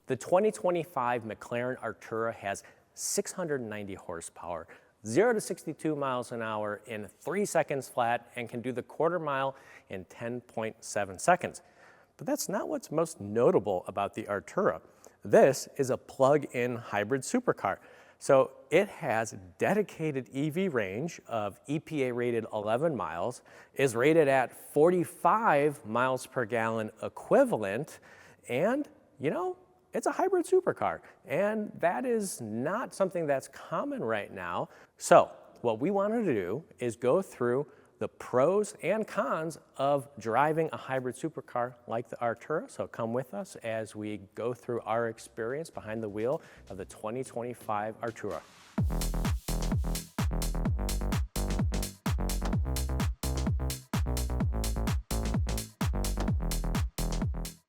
The 2025 McLaren Artura has 690 horsepower, 0 to 62 miles an hour in 3 seconds flat, and can do the quarter mile in 10.7 seconds. But that's not what's most notable about the Artura. This is a plug-in hybrid supercar. So it has dedicated EV range of EPA rated 11 miles, is rated at 45 miles per gallon equivalent, and it's a hybrid supercar. And that is not something that's common right now. So what we wanted to do is go through the pros and cons of driving a hybrid supercar like the Artura. So come with us as we go through our experience behind the wheel of the 2025 Artura.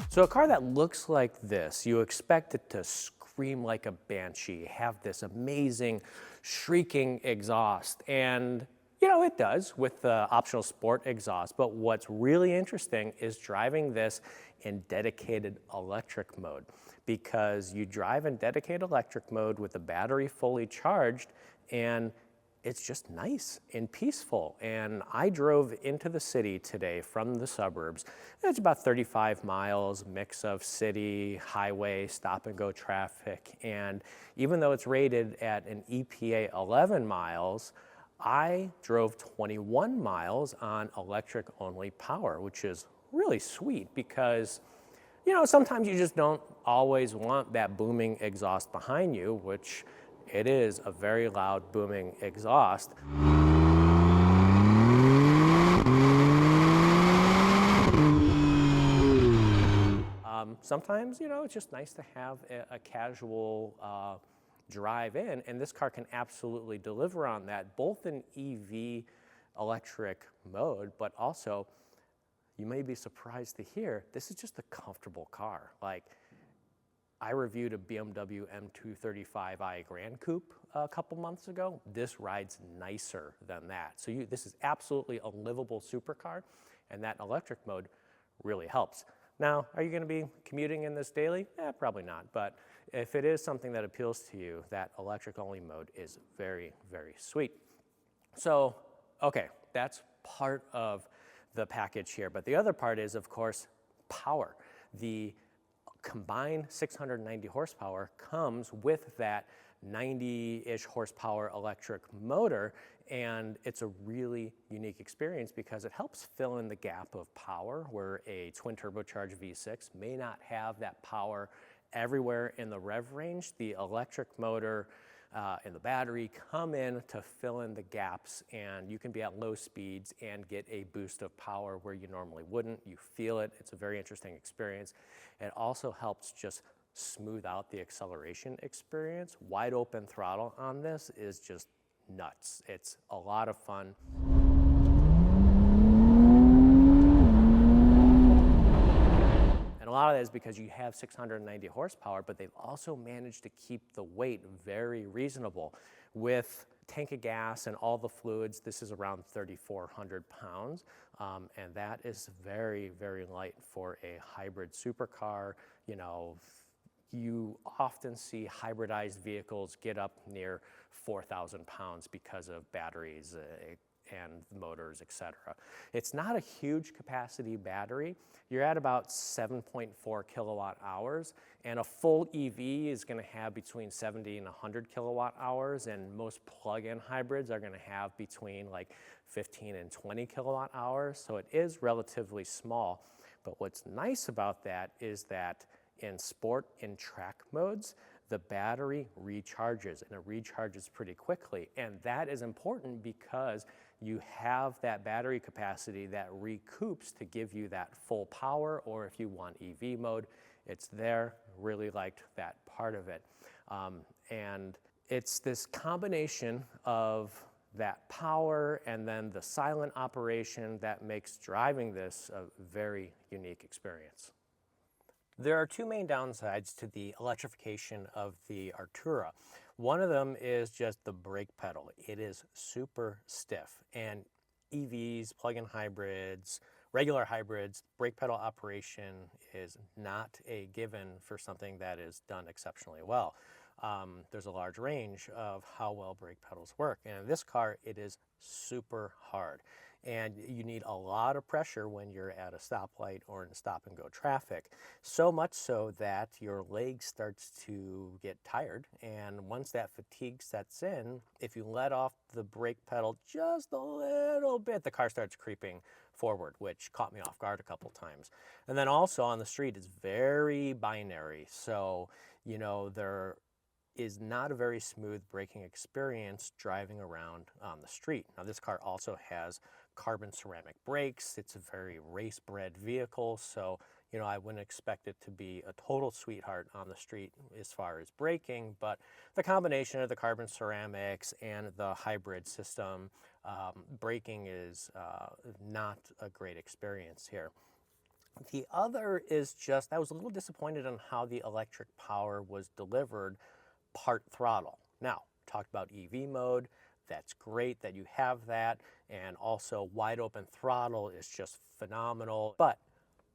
So a car that looks like this, you expect it to scream like a banshee, have this amazing shrieking exhaust, and it does with the optional sport exhaust, but what's really interesting is driving this in dedicated electric mode, because you drive in dedicated electric mode with the battery fully charged, and it's just nice and peaceful. And I drove into the city today from the suburbs. It's about 35 miles, mix of city, highway, stop and go traffic. And even though it's rated at an EPA 11 miles, I drove 21 miles on electric only power, which is really sweet because, sometimes you just don't always want that booming exhaust behind you, which it is a very loud booming exhaust. Sometimes, it's just nice to have a casual drive in, and this car can absolutely deliver on that, both in EV electric mode, but also, you may be surprised to hear, this is just a comfortable car. Like, I reviewed a BMW M235i Grand Coupe a couple months ago. This rides nicer than that. So this is absolutely a livable supercar, and that electric mode really helps. Now, are you going to be commuting in this daily? Probably not, but if it is something that appeals to you, that electric-only mode is very, very sweet. So, okay, that's part of the package here, but the other part is, of course, power. The combined 690 horsepower comes with that 90-ish horsepower electric motor, and it's a really unique experience because it helps fill in the gap of power where a twin turbocharged V6 may not have that power everywhere in the rev range. The electric motor and the battery come in to fill in the gaps, and you can be at low speeds and get a boost of power where you normally wouldn't. You feel it. It's a very interesting experience. It also helps just smooth out the acceleration experience. Wide open throttle on this is just nuts. It's a lot of fun. And a lot of that is because you have 690 horsepower, but they've also managed to keep the weight very reasonable. With tank of gas and all the fluids, this is around 3,400 pounds, and that is very, very light for a hybrid supercar. You often see hybridized vehicles get up near 4,000 pounds because of batteries and motors, etc. It's not a huge capacity battery. You're at about 7.4 kilowatt hours, and a full EV is going to have between 70 and 100 kilowatt hours, and most plug-in hybrids are going to have between like 15 and 20 kilowatt hours, so it is relatively small. But what's nice about that is that in sport and track modes, the battery recharges, and it recharges pretty quickly. And that is important because you have that battery capacity that recoups to give you that full power, or if you want EV mode, it's there. Really liked that part of it. And it's this combination of that power and then the silent operation that makes driving this a very unique experience. There are two main downsides to the electrification of the Artura. One of them is just the brake pedal. It is super stiff, and EVs, plug-in hybrids, regular hybrids, brake pedal operation is not a given for something that is done exceptionally well. There's a large range of how well brake pedals work. And in this car, it is super hard. And you need a lot of pressure when you're at a stoplight or in stop and go traffic. So much so that your leg starts to get tired. And once that fatigue sets in, if you let off the brake pedal just a little bit, the car starts creeping forward, which caught me off guard a couple times. And then also on the street, it's very binary. So, you know, there is not a very smooth braking experience driving around on the street. Now, this car also has carbon ceramic brakes. It's a very race-bred vehicle, so you know I wouldn't expect it to be a total sweetheart on the street as far as braking, but the combination of the carbon ceramics and the hybrid system, braking is not a great experience here. The other is just, I was a little disappointed on how the electric power was delivered part throttle. Now, talked about EV mode. That's great that you have that, and also wide open throttle is just phenomenal, but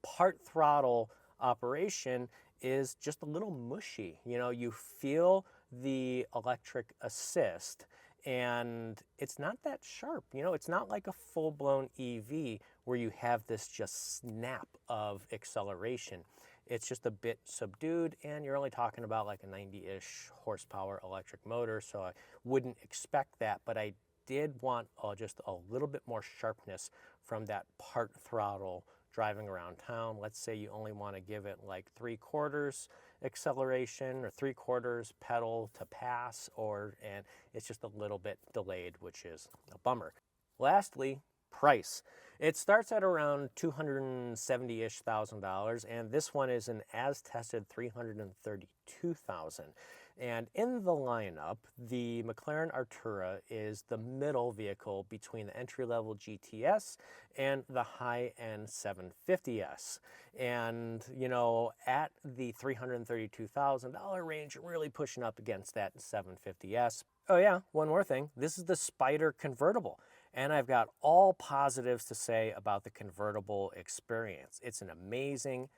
part throttle operation is just a little mushy. You know, you feel the electric assist and it's not that sharp. You know, it's not like a full-blown EV where you have this just snap of acceleration. It's just a bit subdued, and you're only talking about like a 90-ish horsepower electric motor, so I wouldn't expect that, but I did want just a little bit more sharpness from that part throttle driving around town. Let's say you only want to give it like 3/4 acceleration or 3/4 pedal to pass, and it's just a little bit delayed, which is a bummer. Lastly, price. It starts at around $270-ish thousand, and this one is an as-tested $332,000. And in the lineup, the McLaren Artura is the middle vehicle between the entry-level GTS and the high-end 750S. And, you know, at the $332,000 range, really pushing up against that 750S. Oh yeah, one more thing. This is the Spider convertible. And I've got all positives to say about the convertible experience. It's an amazing,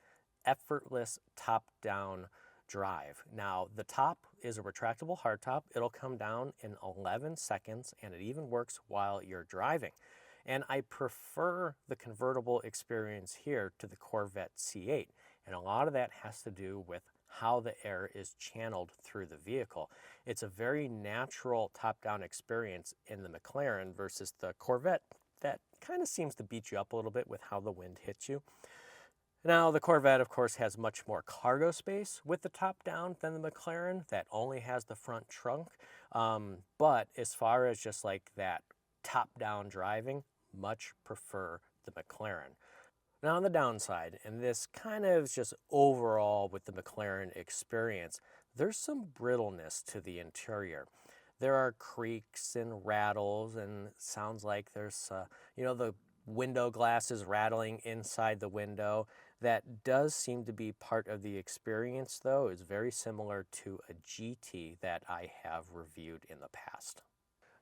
effortless top-down drive. Now, the top is a retractable hardtop. It'll come down in 11 seconds, and it even works while you're driving. And I prefer the convertible experience here to the Corvette C8. And a lot of that has to do with how the air is channeled through the vehicle. It's a very natural top-down experience in the McLaren versus the Corvette that kind of seems to beat you up a little bit with how the wind hits you. Now, the Corvette, of course, has much more cargo space with the top down than the McLaren that only has the front trunk. But as far as just like that top-down driving, much prefer the McLaren. Now on the downside, and this kind of is just overall with the McLaren experience, there's some brittleness to the interior. There are creaks and rattles, and it sounds like there's, you know, the window glasses rattling inside the window. That does seem to be part of the experience, though. It's very similar to a GT that I have reviewed in the past.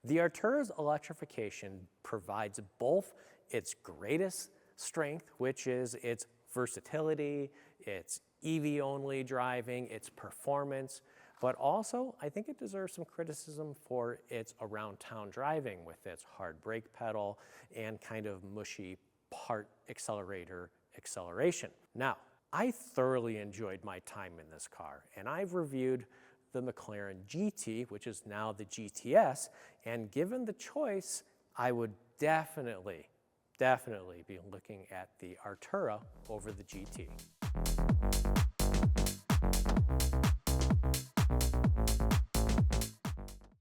The Artura's electrification provides both its greatest strength, which is its versatility, its EV-only driving, its performance, but also I think it deserves some criticism for its around-town driving with its hard brake pedal and kind of mushy part accelerator acceleration. Now, I thoroughly enjoyed my time in this car, and I've reviewed the McLaren GT, which is now the GTS, and given the choice, I would definitely be looking at the Artura over the GT.